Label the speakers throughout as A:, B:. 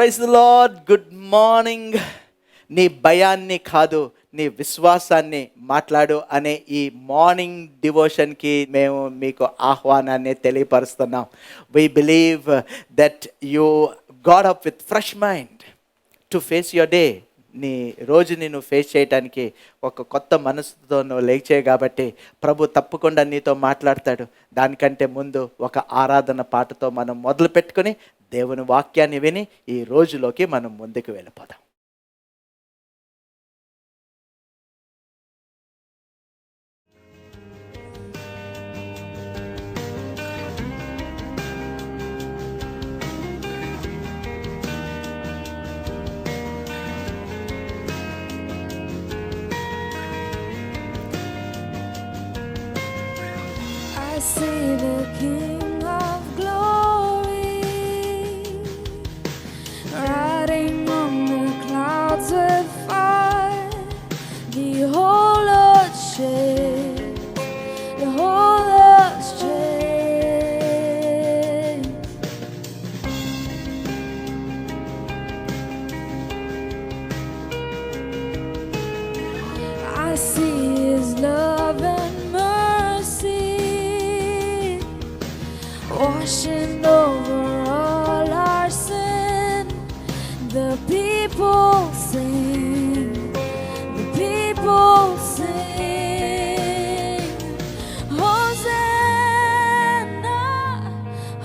A: Praise the Lord. Good morning. నీ భయాన్ని కాదు, నీ విశ్వాసాన్ని మాట్లాడు అనే ఈ మార్నింగ్ డివోషన్కి మేము మీకు ఆహ్వానాన్ని తెలియపరుస్తున్నాం. We believe that you got up with fresh mind to face your day. నీ రోజుని నువ్వు ఫేస్ చేయడానికి ఒక కొత్త మనసుతో నువ్వు లేచాయి కాబట్టి ప్రభు తప్పకుండా నీతో మాట్లాడతాడు. దానికంటే ముందు ఒక ఆరాధన పాటతో మనం మొదలు పెట్టుకొని దేవుని వాక్యాన్ని విని ఈ రోజులోకి మనం ముందుకు వెళ్ళిపోదాం.
B: I see the King of Glory riding on the clouds with fire. The whole earth shakes, the whole earth shakes. I see His love and mercy washing over all our sin. The people sing, the people sing. Hosanna,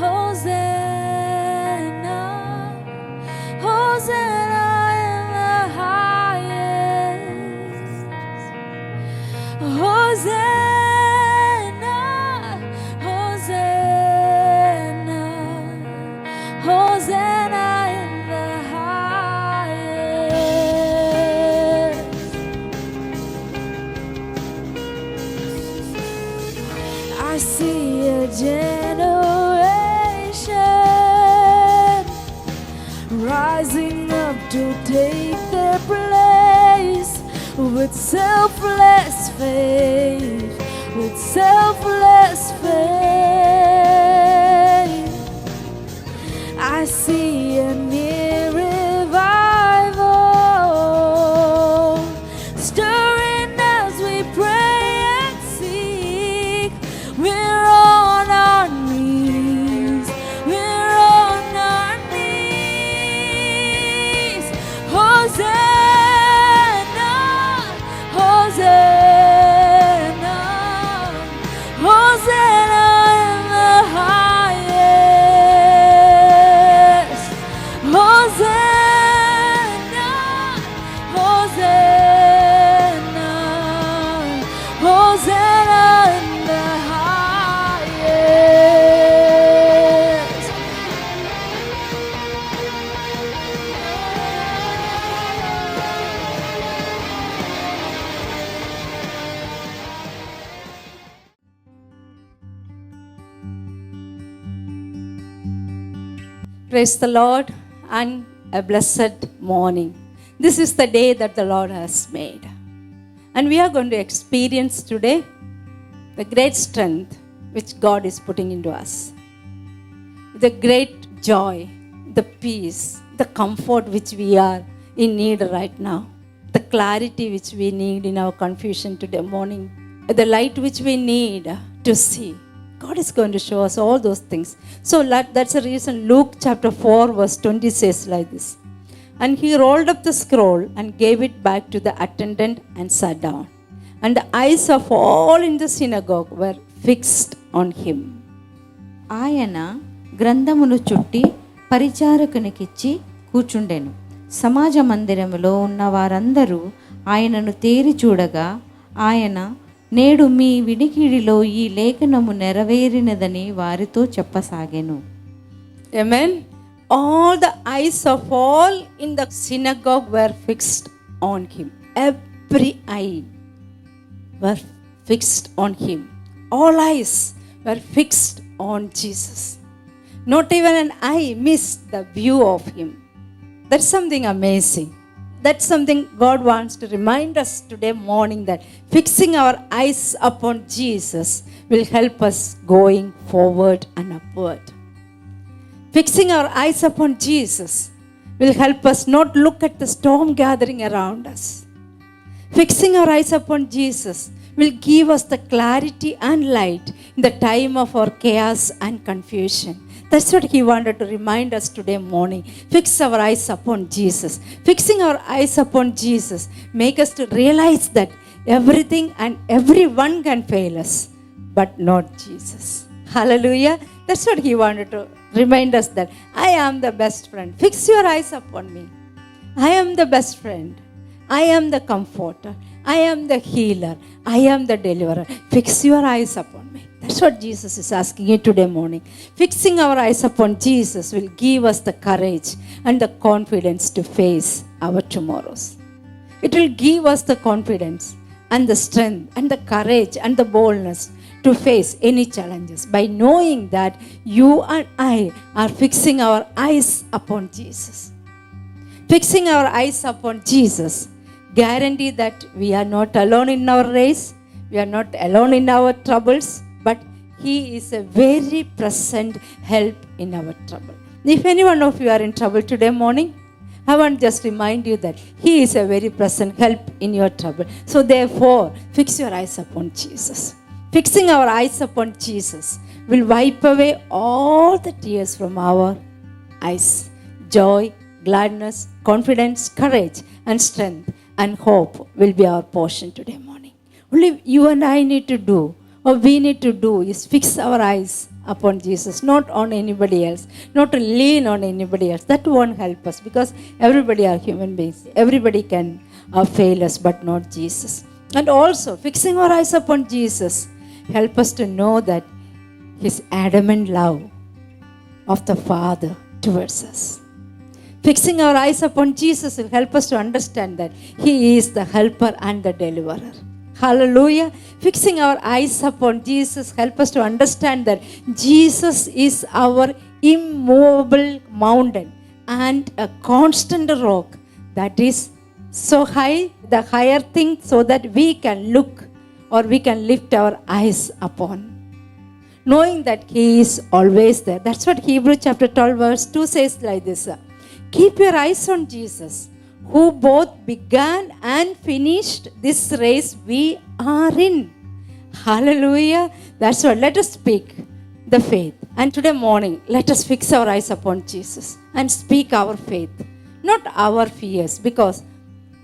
B: Hosanna, Hosanna in the highest. Hosanna, Hosanna, Hosanna in the highest. I see a generation rising up to take their place with selfless faith, with selfless faith. I see a near revival stirring as we pray and seek. We're on our knees, we're on our knees. Hosanna, Hosanna, Hosanna in the highest. Hosanna, Hosanna, Hosanna in the highest.
C: Praise the Lord and a blessed morning. This is the day that the Lord has made. And we are going to experience today the great strength which God is putting into us. The great joy, the peace, the comfort which we are in need right now. The clarity which we need in our confusion today morning. The light which we need to see. God is going to show us all those things. So that's the reason Luke chapter 4 verse 20 says like this. And he rolled up the scroll and gave it back to the attendant and sat down. And the eyes of all in the synagogue were fixed on him.
D: ఆయన గ్రంథమును చుట్టి పరిచారకునికిచ్చి కూర్చుండెను. సమాజ మందిరములో ఉన్న వారందరూ ఆయనను తేరి చూడగా ఆయన, నేడు మీ వినికిడిలో ఈ లేఖనము నెరవేరినదని వారితో చెప్పసాగెను.
C: Amen. All the eyes of all in the synagogue were fixed on him. Every eye were fixed on him. All eyes were fixed on Jesus. Not even an eye missed the view of him. That's something amazing. That's something God wants to remind us today morning, that fixing our eyes upon Jesus will help us going forward and upward. Fixing our eyes upon Jesus will help us not look at the storm gathering around us. Fixing our eyes upon Jesus will give us the clarity and light in the time of our chaos and confusion. That's what he wanted to remind us today morning. Fix our eyes upon Jesus. Fixing our eyes upon Jesus make us to realize that everything and everyone can fail us, but not Jesus. Hallelujah. That's what he wanted to remind us, that I am the best friend. Fix your eyes upon me. I am the best friend. I am the comforter. I am the healer. I am the deliverer. Fix your eyes upon me. That's what Jesus is asking you today morning. Fixing our eyes upon Jesus will give us the courage and the confidence to face our tomorrows. It will give us the confidence and the strength and the courage and the boldness to face any challenges by knowing that you and I are fixing our eyes upon Jesus. Fixing our eyes upon Jesus guarantee that we are not alone in our race, we are not alone in our troubles, but He is a very present help in our trouble. If any one of you are in trouble today morning, I want to just remind you that He is a very present help in your trouble. So therefore, fix your eyes upon Jesus. Fixing our eyes upon Jesus will wipe away all the tears from our eyes. Joy, gladness, confidence, courage, and strength and hope will be our portion today morning. Only you and I need to do, or we need to do, is fix our eyes upon Jesus, not on anybody else, not to lean on anybody else. That won't help us, because everybody are human beings. Everybody can fail us, but not Jesus. And also, fixing our eyes upon Jesus help us to know that His adamant love of the Father towards us. Fixing our eyes upon Jesus will help us to understand that He is the helper and the deliverer. Hallelujah. Fixing our eyes upon Jesus help us to understand that Jesus is our immovable mountain and a constant rock that is so high, the higher thing, so that we can look or we can lift our eyes upon. Knowing that He is always there. That's what Hebrews chapter 12 verse 2 says like this. Keep your eyes on Jesus, who both began and finished this race we are in. Hallelujah. That's what. Let us speak the faith. And today morning, let us fix our eyes upon Jesus and speak our faith, not our fears, because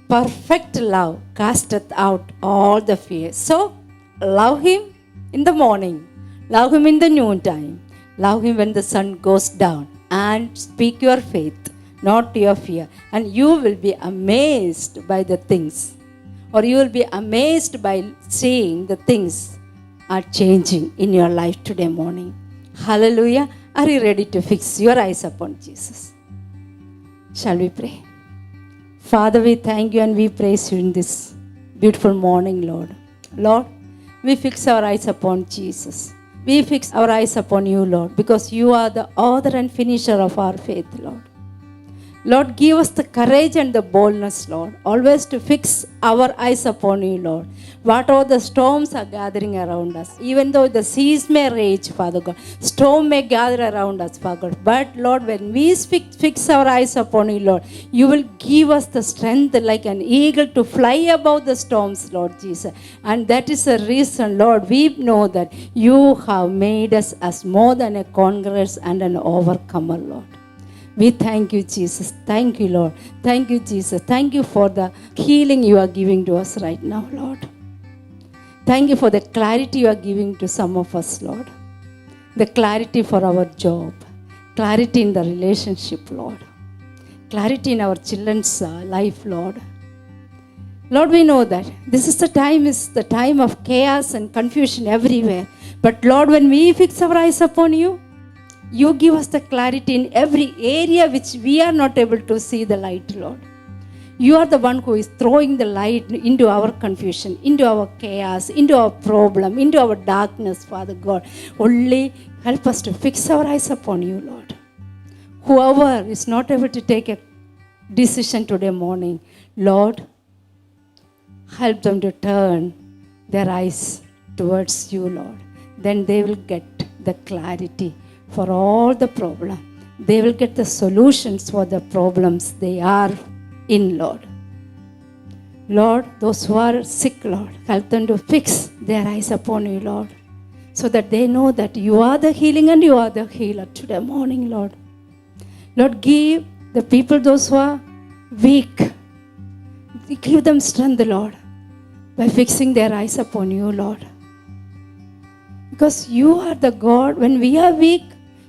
C: perfect love casteth out all the fears. So, love Him in the morning, love Him in the noontime, love Him when the sun goes down, and speak your faith, not your fear. And you will be amazed by the things, or you will be amazed by seeing the things are changing in your life today morning. Hallelujah. Are you ready to fix your eyes upon Jesus? Shall we pray? Father, we thank you and we praise you in this beautiful morning, Lord. Lord, we fix our eyes upon Jesus. We fix our eyes upon you, Lord, because you are the author and finisher of our faith, Lord. Lord, give us the courage and the boldness, Lord, always to fix our eyes upon you, Lord. Whatever the storms are gathering around us, even though the seas may rage, Father God, storm may gather around us, Father God. But, Lord, when we fix our eyes upon you, Lord, you will give us the strength like an eagle to fly above the storms, Lord Jesus. And that is the reason, Lord, we know that you have made us as more than a conqueror and an overcomer, Lord. We thank you, Jesus. Thank you, Lord. Thank you, Jesus. Thank you for the healing you are giving to us right now, Lord. Thank you for the clarity you are giving to some of us, Lord. The clarity for our job. Clarity in the relationship, Lord. Clarity in our children's life, Lord. Lord, we know that this is the time of chaos and confusion everywhere. But Lord, when we fix our eyes upon you, you give us the clarity in every area which we are not able to see the light, Lord. You are the one who is throwing the light into our confusion, into our chaos, into our problem, into our darkness, Father God. Only help us to fix our eyes upon you, Lord. Whoever is not able to take a decision today morning, Lord, help them to turn their eyes towards you, Lord. Then they will get the clarity for all the problem they will get the solutions for the problems they are in, Lord. Lord, those who are sick, Lord, help them to fix their eyes upon you, Lord, so that they know that you are the healing and you are the healer today morning, Lord. Lord, give the people, those who are weak, give them strength, Lord, by fixing their eyes upon you, Lord. Because you are the God, when we are weak,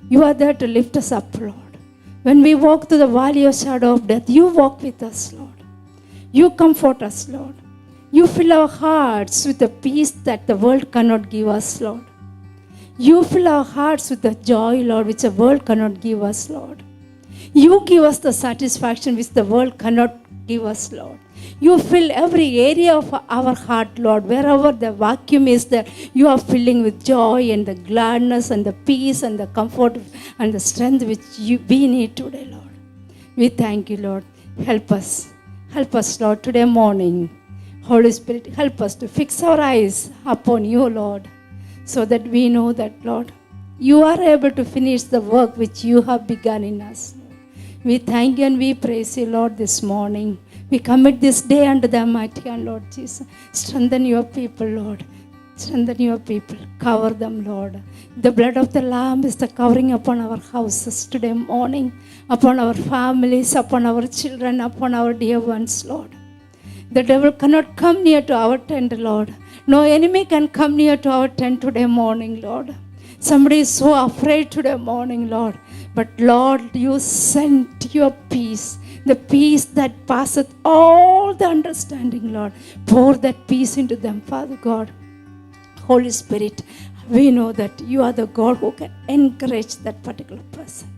C: you are there to lift us up, Lord. When we walk through the valley of shadow of death, you walk with us, Lord. You comfort us, Lord. You fill our hearts with the peace that the world cannot give us, Lord. You fill our hearts with the joy, Lord, which the world cannot give us, Lord. You give us the satisfaction which the world cannot give us, Lord. You fill every area of our heart, Lord. Wherever the vacuum is there, you are filling with joy and the gladness and the peace and the comfort and the strength which we need today, Lord. We thank you, Lord. Help us. Help us, Lord, today morning. Holy Spirit, help us to fix our eyes upon you, Lord, so that we know that, Lord, you are able to finish the work which you have begun in us. We thank you and we praise you, Lord, this morning. We commit this day unto the mighty hand, Lord Jesus. Strengthen your people, Lord. Strengthen your people. Cover them, Lord. The blood of the Lamb is the covering upon our houses today morning, upon our families, upon our children, upon our dear ones, Lord. The devil cannot come near to our tent, Lord. No enemy can come near to our tent today morning, Lord. Somebody is so afraid today morning, Lord. But Lord, you sent your peace, the peace that passeth all the understanding, Lord. Pour that peace into them, Father God. Holy Spirit, we know that you are the God who can encourage that particular person.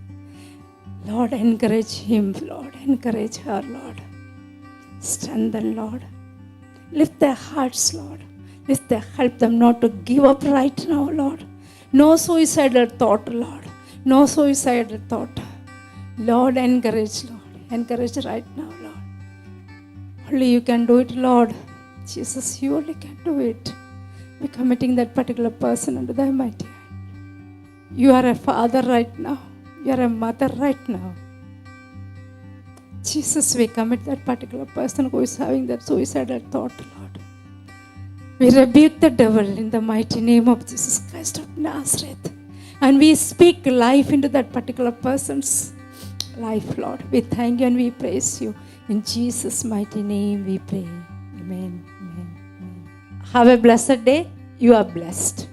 C: Lord, encourage him, Lord. Encourage her, Lord. Strengthen, Lord. Lift their hearts, Lord. Help them not to give up right now, Lord. No suicidal thought, Lord. No suicidal thought. Lord, encourage, Lord. Encourage right now, Lord. Only you can do it, Lord. Jesus, you only can do it. We're committing that particular person under thy mighty hand. You are a father right now. You are a mother right now. Jesus, we commit that particular person who is having that suicidal thought, Lord. We rebuke the devil in the mighty name of Jesus Christ of Nazareth. And we speak life into that particular person's life, Lord. We thank you and we praise you. In Jesus' mighty name we pray. Amen. Amen. Amen. Have a blessed day. You are blessed.